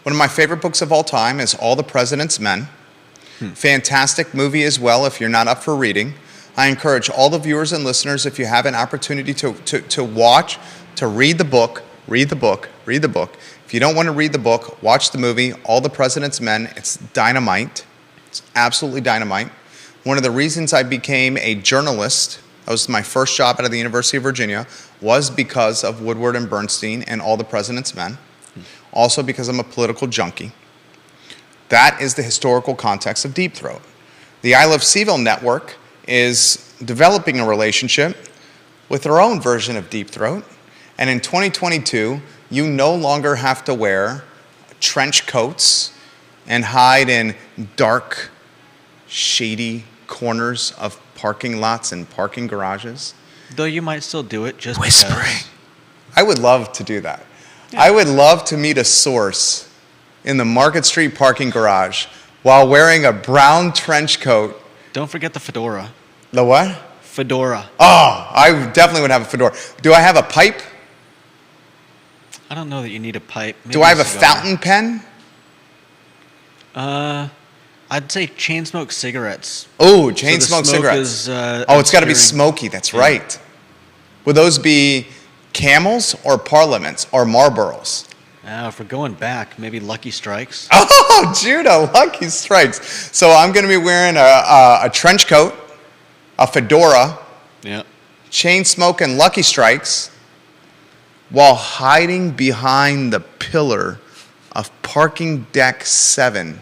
One of my favorite books of all time is All the President's Men. Fantastic movie as well if you're not up for reading. I encourage all the viewers and listeners, if you have an opportunity to watch, to read the book, read the book, read the book. If you don't want to read the book, watch the movie, All the President's Men. It's dynamite. It's absolutely dynamite. One of the reasons I became a journalist, that was my first job out of the University of Virginia, was because of Woodward and Bernstein and All the President's Men. Also because I'm a political junkie. That is the historical context of Deep Throat. The I Love CVille Network is developing a relationship with their own version of Deep Throat. And in 2022, you no longer have to wear trench coats and hide in dark, shady corners of parking lots and parking garages. Though you might still do it just whispering. because. I would love to do that. Yeah. I would love to meet a source in the Market Street parking garage while wearing a brown trench coat. Don't forget the fedora. The what? Fedora. Oh, I definitely would have a fedora. Do I have a pipe? I don't know that you need a pipe. Maybe Do I have a cigar. fountain pen? I'd say chain smoke cigarettes. Oh, chain So the smoke smoke cigarettes. is, It's got to be obscuring- smoky. That's Yeah. right. Would those be Camels or Parliaments or Marlboros? If we're going back, maybe Lucky Strikes. Oh, Judah, Lucky Strikes. So I'm going to be wearing a trench coat, a fedora, Yeah. chain smoking Lucky Strikes, while hiding behind the pillar of parking deck 7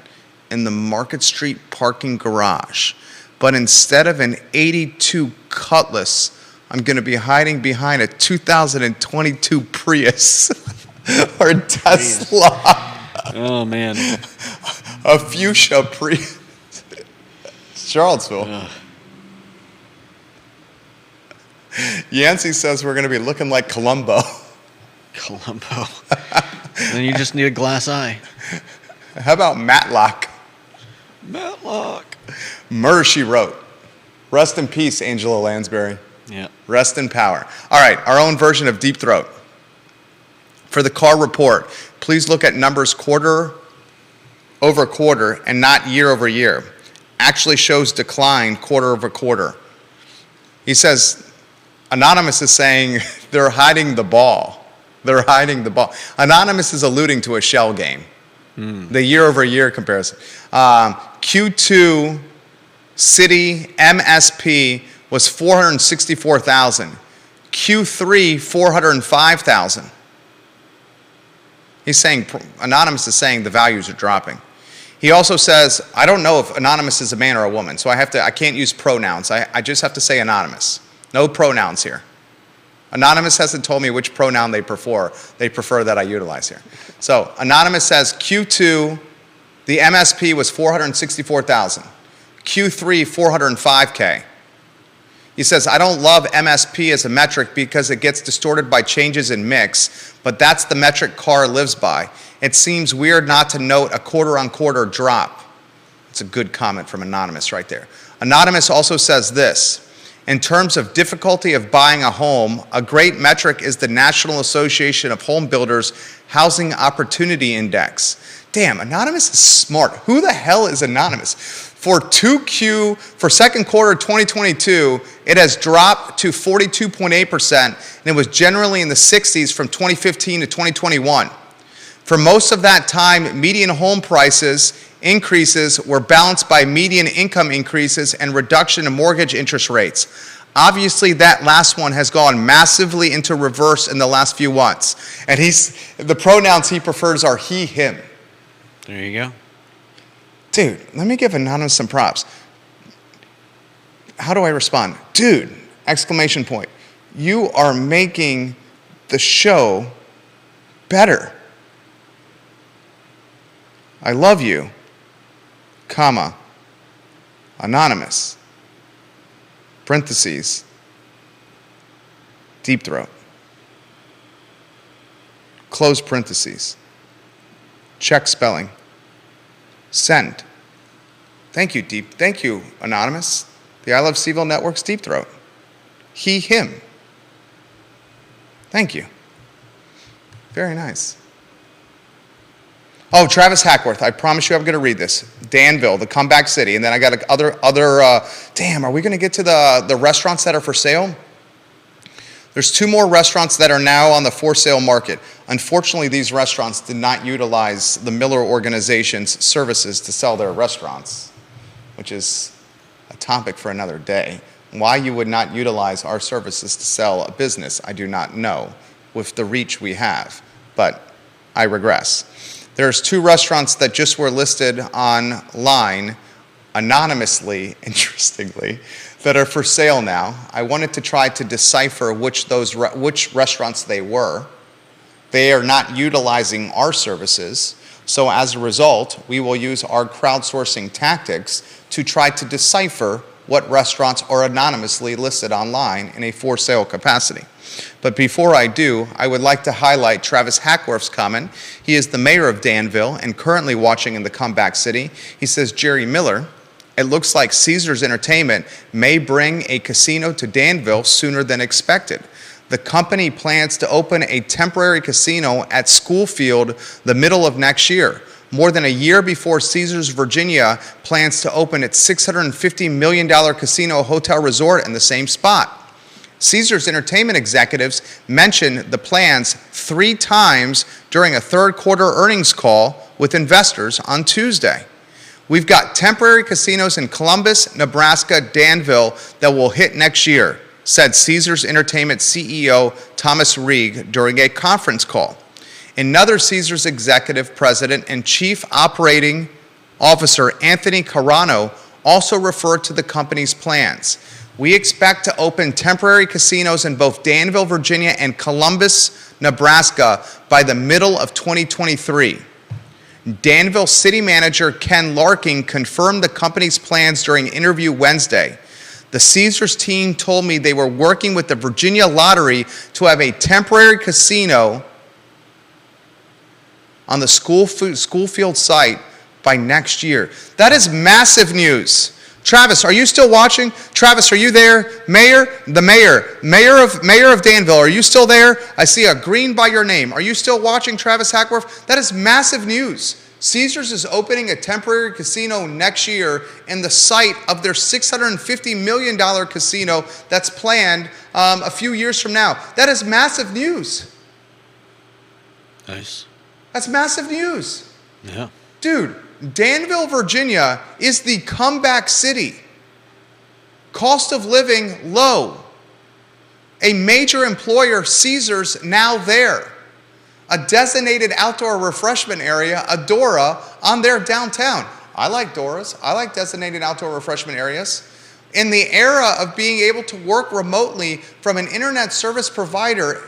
in the Market Street parking garage. But instead of an 82 Cutlass, I'm going to be hiding behind a 2022 Prius or Tesla. Oh, man. A fuchsia Prius. Charlottesville. Ugh. Yancey says we're going to be looking like Columbo. Columbo. Then you just need a glass eye. How about Matlock? Matlock. Murder, she wrote. Rest in peace, Angela Lansbury. Yeah. Rest in power. All right, our own version of Deep Throat. For the CAAR report, please look at numbers quarter over quarter and not year over year. Actually shows decline quarter over quarter. He says, Anonymous is saying they're hiding the ball. They're hiding the ball. Anonymous is alluding to a shell game. The year over year comparison. Q2 city MSP was 464,000. Q3, 405,000. He's saying, Anonymous is saying the values are dropping. He also says, I don't know if Anonymous is a man or a woman, so I can't use pronouns. I just have to say Anonymous. No pronouns here. Anonymous hasn't told me which pronoun they prefer that I utilize here. So Anonymous says Q2, the MSP was 464,000. Q3, 405K. He says, I don't love MSP as a metric because it gets distorted by changes in mix, but that's the metric CAAR lives by. It seems weird not to note a quarter-on-quarter drop. It's a good comment from Anonymous right there. Anonymous also says this. In terms of difficulty of buying a home, a great metric is the National Association of Home Builders Housing Opportunity Index. Damn, Anonymous is smart. Who the hell is Anonymous? For second quarter 2022, it has dropped to 42.8%, and it was generally in the 60s from 2015 to 2021. For most of that time, median home prices increases were balanced by median income increases and reduction in mortgage interest rates. Obviously, that last one has gone massively into reverse in the last few months. And the pronouns he prefers are he, him. There you go. Dude, let me give Anonymous some props. How do I respond? Dude, exclamation point. You are making the show better. I love you, comma, Anonymous, parentheses, Deep Throat, close parentheses, check spelling, send. Thank you, Anonymous. The I Love CVille Network's Deep Throat. He, him. Thank you. Very nice. Oh, Travis Hackworth, I promise you I'm going to read this. Danville, the comeback city. And then I got damn, are we going to get to the restaurants that are for sale? There's 2 more restaurants that are now on the for sale market. Unfortunately, these restaurants did not utilize the Miller Organization's services to sell their restaurants, which is a topic for another day. Why you would not utilize our services to sell a business, I do not know with the reach we have, but I regress. There's 2 restaurants that just were listed online anonymously, interestingly, that are for sale now. I wanted to try to decipher which restaurants they were. They are not utilizing our services, so as a result, we will use our crowdsourcing tactics to try to decipher what restaurants are anonymously listed online in a for sale capacity. But before I do, I would like to highlight Travis Hackworth's comment. He is the mayor of Danville and currently watching in the comeback city. He says, Jerry Miller, it looks like Caesars Entertainment may bring a casino to Danville sooner than expected. The company plans to open a temporary casino at Schoolfield the middle of next year, more than a year before Caesars Virginia plans to open its $650 million casino hotel resort in the same spot. Caesars Entertainment executives mentioned the plans 3 times during a third quarter earnings call with investors on Tuesday. We've got temporary casinos in Columbus, Nebraska, Danville that will hit next year, said Caesars Entertainment CEO Thomas Reeg during a conference call. Another Caesars executive president and chief operating officer, Anthony Carano, also referred to the company's plans. We expect to open temporary casinos in both Danville, Virginia and Columbus, Nebraska by the middle of 2023. Danville City Manager Ken Larking confirmed the company's plans during an interview Wednesday. The Caesars team told me they were working with the Virginia Lottery to have a temporary casino on the school field site by next year. That is massive news. Travis, are you still watching? Travis, are you there? Mayor of Danville, are you still there? I see a green by your name. Are you still watching, Travis Hackworth? That is massive news. Caesars is opening a temporary casino next year in the site of their $650 million casino that's planned a few years from now. That is massive news. Nice. That's massive news. Yeah. Dude, Danville, Virginia is the comeback city. Cost of living low. A major employer, Caesars, now there. A designated outdoor refreshment area, Adora, on their downtown. I like Doras. I like designated outdoor refreshment areas. In the era of being able to work remotely from an internet service provider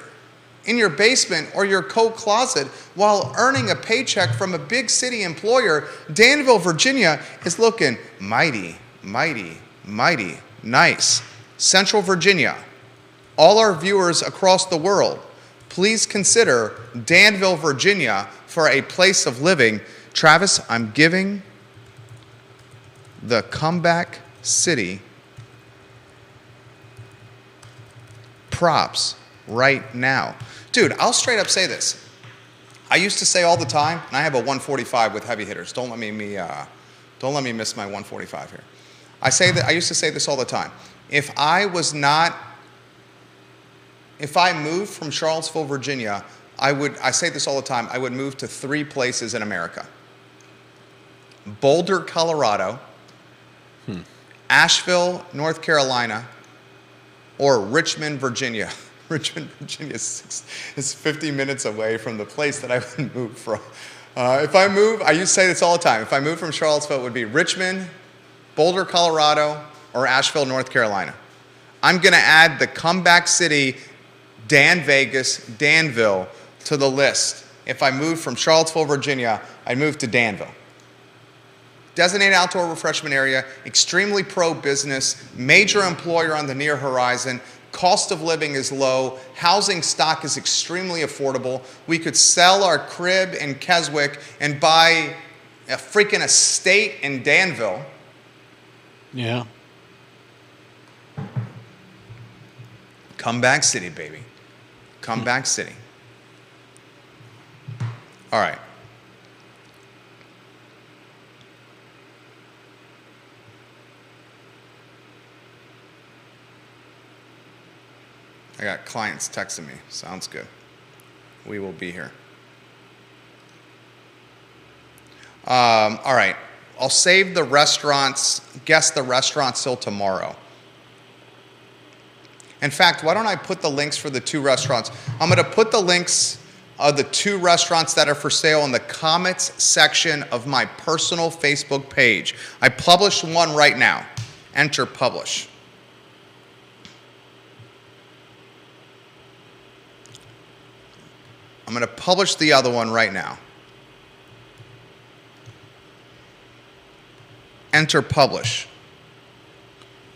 in your basement or your coat closet while earning a paycheck from a big city employer, Danville, Virginia is looking mighty, mighty, mighty nice. Central Virginia, all our viewers across the world, please consider Danville, Virginia for a place of living. Travis, I'm giving the comeback city props right now. Dude, I'll straight up say this. I used to say all the time, and I have a 145 with heavy hitters. Don't let me miss my 145 here. I used to say this all the time. If I moved from Charlottesville, Virginia, I say this all the time, I would move to 3 places in America. Boulder, Colorado, Asheville, North Carolina, or Richmond, Virginia. Richmond, Virginia is 50 minutes away from the place that I would move from. If I move, I used to say this all the time, if I moved from Charlottesville, it would be Richmond, Boulder, Colorado, or Asheville, North Carolina. I'm going to add the comeback city, Danville, to the list. If I moved from Charlottesville, Virginia, I'd move to Danville. Designated outdoor refreshment area, extremely pro-business, major employer on the near horizon, cost of living is low, housing stock is extremely affordable. We could sell our crib in Keswick and buy a freaking estate in Danville. Yeah. Comeback city, baby. Comeback city. All right. I got clients texting me. Sounds good. We will be here. All right. I'll save the restaurants, guess the restaurants till tomorrow. In fact, why don't I put the links for the 2 restaurants? I'm going to put the links of the 2 restaurants that are for sale in the comments section of my personal Facebook page. I published one right now. Enter publish. I'm going to publish the other one right now. Enter publish.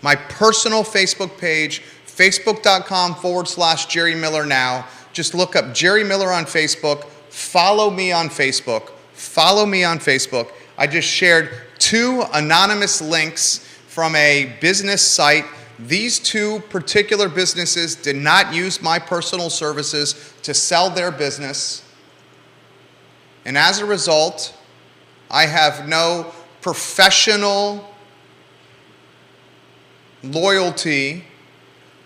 My personal Facebook page, facebook.com/Jerry Miller now. Just look up Jerry Miller on Facebook. Follow me on Facebook. Follow me on Facebook. I just shared 2 anonymous links from a business site. These 2 particular businesses did not use my personal services to sell their business. And as a result, I have no professional loyalty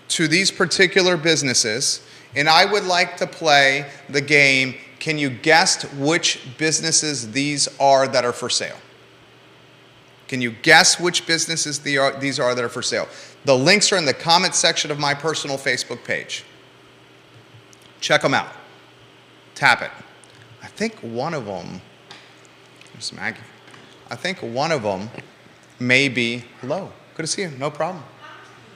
to these particular businesses, and I would like to play the game, can you guess which businesses these are that are for sale? Can you guess which businesses these are that are for sale? The links are in the comment section of my personal Facebook page. Check them out. Tap it. I think one of them, there's Maggie. I think one of them may be, hello, good to see you, no problem.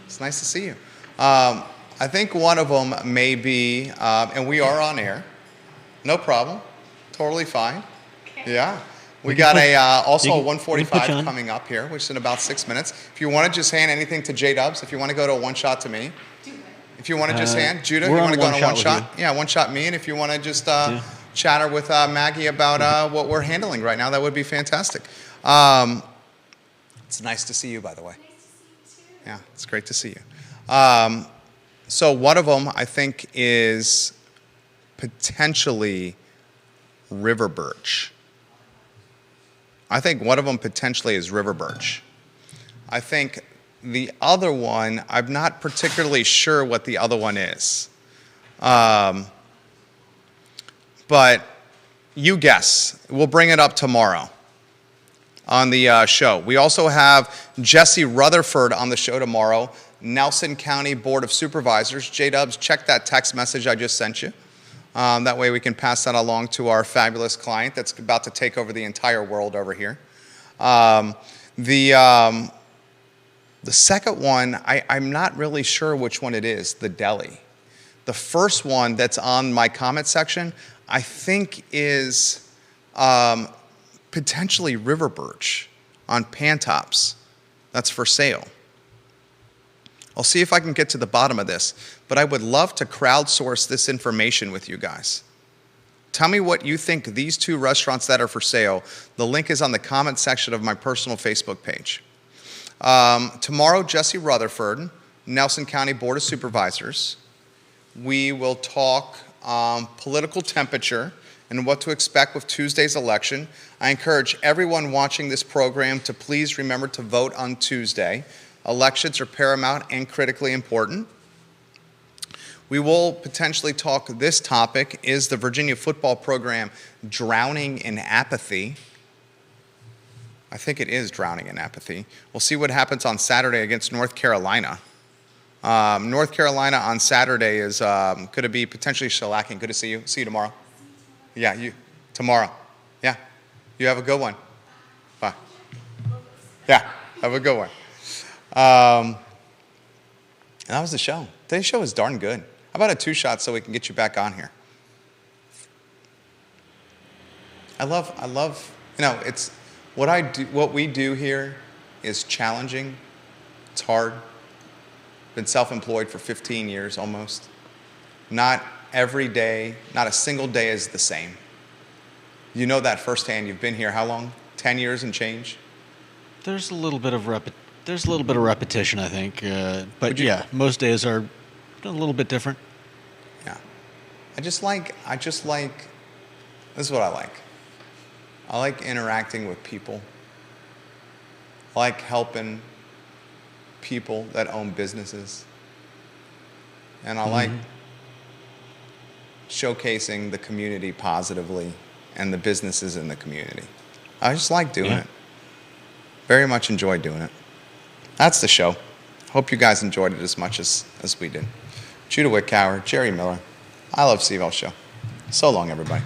It's nice to see you. I think one of them may be, and we are on air, no problem, totally fine. Yeah. We got also a 145 coming up here, which is in about 6 minutes. If you want to just hand anything to J-Dubs, if you want to go to a one shot to me. If you want to just hand, Judah, you want to go on a one shot? Yeah, one shot me, and if you want to just chatter with Maggie about what we're handling right now, that would be fantastic. It's nice to see you, by the way. Nice to see you too. Yeah, it's great to see you. So one of them, I think, is potentially river birch. I think one of them potentially is river birch. I think the other one, I'm not particularly sure what the other one is. But you guess. We'll bring it up tomorrow on the show. We also have Jesse Rutherford on the show tomorrow, Nelson County Board of Supervisors. J-Dubs, check that text message I just sent you. That way we can pass that along to our fabulous client that's about to take over the entire world over here. The second one, I'm not really sure which one it is, the deli. The first one that's on my comment section, I think is potentially river birch on Pantops. That's for sale. I'll see if I can get to the bottom of this, but I would love to crowdsource this information with you guys. Tell me what you think these two restaurants that are for sale. The link is on the comment section of my personal Facebook page. Tomorrow, Jesse Rutherford, Nelson County Board of Supervisors. We will talk political temperature and what to expect with Tuesday's election. I encourage everyone watching this program to please remember to vote on Tuesday. Elections are paramount and critically important. We will potentially talk, this topic is the Virginia football program drowning in apathy. I think it is drowning in apathy. We'll see what happens on Saturday against North Carolina. North Carolina on Saturday is could it be potentially shellacking. Good to see you. See you tomorrow. Yeah, you tomorrow. Yeah, you have a good one. Bye. Yeah, have a good one. And that was the show. Today's show is darn good. How about a 2-shot so we can get you back on here? I love, you know, it's what we do here is challenging. It's hard. Been self-employed for 15 years almost. Not every day, not a single day is the same. You know that firsthand. You've been here how long? 10 years and change? There's a little bit of repetition, I think. But yeah, most days are a little bit different. Yeah. I just like, this is what I like. I like interacting with people. I like helping people that own businesses. And I like showcasing the community positively and the businesses in the community. I just like doing it. Very much enjoy doing it. That's the show. Hope you guys enjoyed it as much as we did. Judah Wickower, Jerry Miller, I Love CVille Show. So long, everybody.